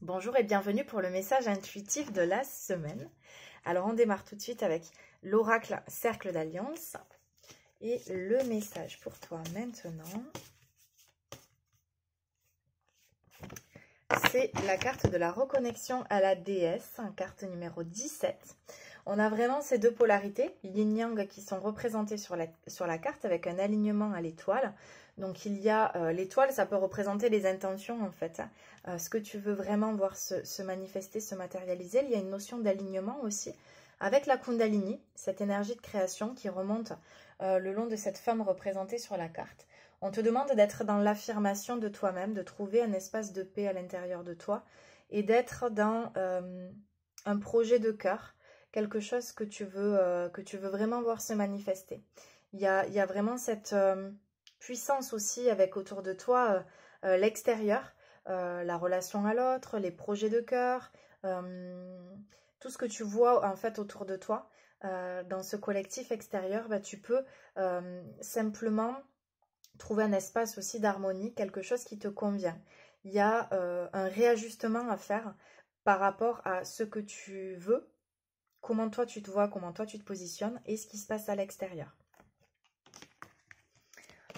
Bonjour et bienvenue pour le message intuitif de la semaine. Alors on démarre tout de suite avec l'oracle Cercle d'Alliance et le message pour toi maintenant. C'est la carte de la reconnexion à la déesse, carte numéro 17. On a vraiment ces deux polarités, yin-yang, qui sont représentées sur la carte avec un alignement à l'étoile. Donc il y a l'étoile, ça peut représenter les intentions en fait, ce que tu veux vraiment voir se manifester, se matérialiser. Il y a une notion d'alignement aussi avec la Kundalini, cette énergie de création qui remonte le long de cette femme représentée sur la carte. On te demande d'être dans l'affirmation de toi-même, de trouver un espace de paix à l'intérieur de toi et d'être dans un projet de cœur, quelque chose que tu veux vraiment voir se manifester. Il y a vraiment cette puissance aussi avec autour de toi l'extérieur, la relation à l'autre, les projets de cœur, tout ce que tu vois en fait autour de toi dans ce collectif extérieur, tu peux simplement trouver un espace aussi d'harmonie, quelque chose qui te convient. Il y a un réajustement à faire par rapport à ce que tu veux, comment toi tu te vois, comment toi tu te positionnes et ce qui se passe à l'extérieur.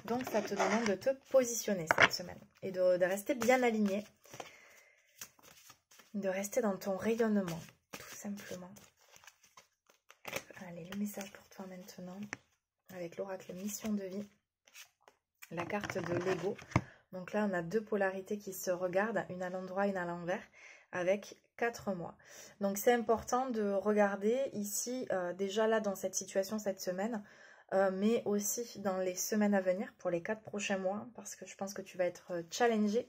Donc ça te demande de te positionner cette semaine et de rester bien aligné, de rester dans ton rayonnement, tout simplement. Allez, le message pour toi maintenant, avec l'oracle mission de vie, la carte de l'ego. Donc là, on a deux polarités qui se regardent, une à l'endroit, une à l'envers, avec 4 mois. Donc c'est important de regarder ici, déjà là dans cette situation cette semaine, mais aussi dans les semaines à venir, pour les 4 prochains mois, parce que je pense que tu vas être challengé.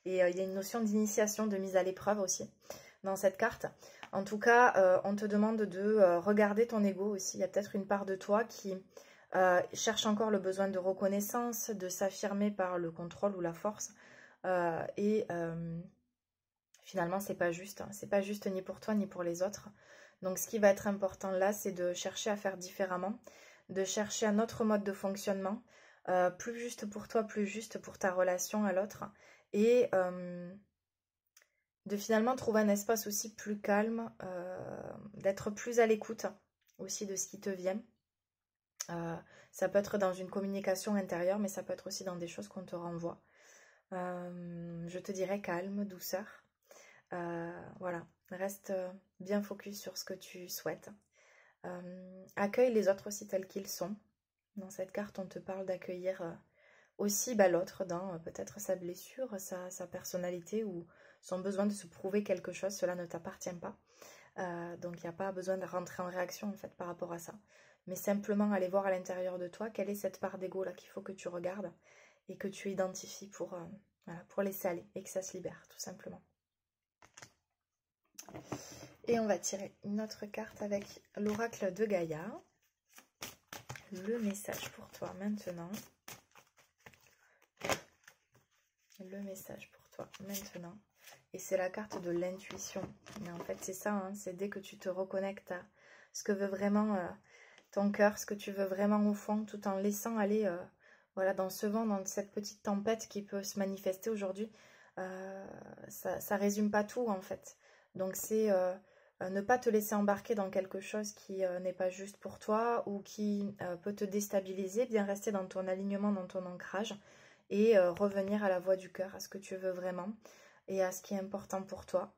Et il y a une notion d'initiation, de mise à l'épreuve aussi dans cette carte. En tout cas, on te demande de regarder ton ego aussi. Il y a peut-être une part de toi qui cherche encore le besoin de reconnaissance, de s'affirmer par le contrôle ou la force. Finalement, c'est pas juste. C'est pas juste ni pour toi ni pour les autres. Donc, ce qui va être important là, c'est de chercher à faire différemment, de chercher un autre mode de fonctionnement, plus juste pour toi, plus juste pour ta relation à l'autre, et de finalement trouver un espace aussi plus calme, d'être plus à l'écoute aussi de ce qui te vient. Ça peut être dans une communication intérieure, mais ça peut être aussi dans des choses qu'on te renvoie. Je te dirais calme, douceur. Voilà, reste bien focus sur ce que tu souhaites. Accueille les autres aussi tels qu'ils sont. Dans cette carte, on te parle d'accueillir aussi l'autre dans peut-être sa blessure, sa personnalité ou son besoin de se prouver quelque chose. Cela ne t'appartient pas. Donc il n'y a pas besoin de rentrer en réaction en fait par rapport à ça. Mais simplement aller voir à l'intérieur de toi quelle est cette part d'ego là qu'il faut que tu regardes et que tu identifies pour laisser aller et que ça se libère tout simplement. Et on va tirer une autre carte avec l'oracle de Gaïa. Le message pour toi maintenant. Le message pour toi maintenant. Et c'est la carte de l'intuition. Mais en fait, c'est ça, hein, c'est dès que tu te reconnectes à ce que veut vraiment ton cœur, ce que tu veux vraiment au fond, tout en laissant aller dans ce vent, dans cette petite tempête qui peut se manifester aujourd'hui. Ça résume pas tout, en fait. Donc, c'est ne pas te laisser embarquer dans quelque chose qui n'est pas juste pour toi ou qui peut te déstabiliser, bien rester dans ton alignement, dans ton ancrage et revenir à la voix du cœur, à ce que tu veux vraiment et à ce qui est important pour toi.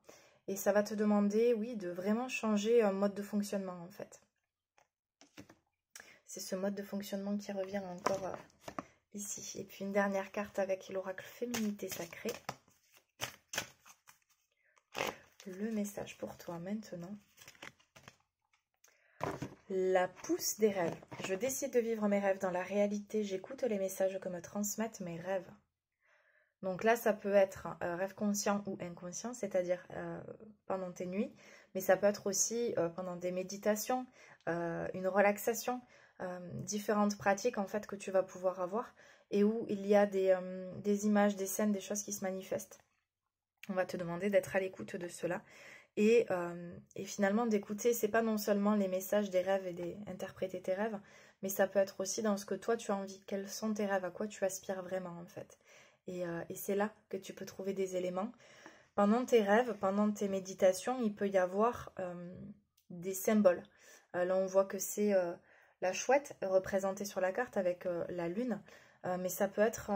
Et ça va te demander, oui, de vraiment changer un mode de fonctionnement, en fait. C'est ce mode de fonctionnement qui revient encore ici. Et puis une dernière carte avec l'oracle Féminité Sacrée. Le message pour toi maintenant. La pousse des rêves. Je décide de vivre mes rêves dans la réalité. J'écoute les messages que me transmettent mes rêves. Donc là, ça peut être un rêve conscient ou inconscient, c'est-à-dire pendant tes nuits. Mais ça peut être aussi pendant des méditations, une relaxation, différentes pratiques en fait que tu vas pouvoir avoir. Et où il y a des images, des scènes, des choses qui se manifestent. On va te demander d'être à l'écoute de cela. Et finalement d'écouter, c'est pas non seulement les messages des rêves et d'interpréter tes rêves, mais ça peut être aussi dans ce que toi tu as envie. Quels sont tes rêves, à quoi tu aspires vraiment en fait. Et c'est là que tu peux trouver des éléments pendant tes rêves, pendant tes méditations, il peut y avoir des symboles. Là, on voit que c'est la chouette représentée sur la carte avec la lune, mais ça peut être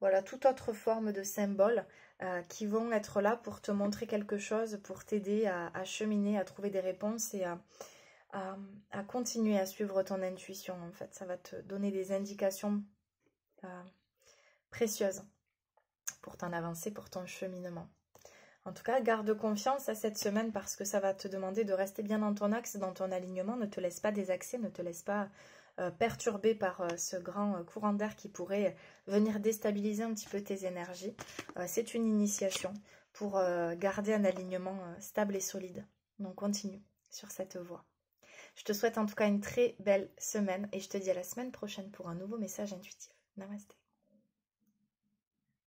voilà, toute autre forme de symboles qui vont être là pour te montrer quelque chose, pour t'aider à cheminer, à trouver des réponses et à continuer à suivre ton intuition. En fait, ça va te donner des indications précieuses pour t'en avancer, pour ton cheminement. En tout cas, garde confiance à cette semaine parce que ça va te demander de rester bien dans ton axe, dans ton alignement. Ne te laisse pas désaxer, ne te laisse pas perturbé par ce grand courant d'air qui pourrait venir déstabiliser un petit peu tes énergies. C'est une initiation pour garder un alignement stable et solide. Donc continue sur cette voie. Je te souhaite en tout cas une très belle semaine et je te dis à la semaine prochaine pour un nouveau message intuitif. Namasté.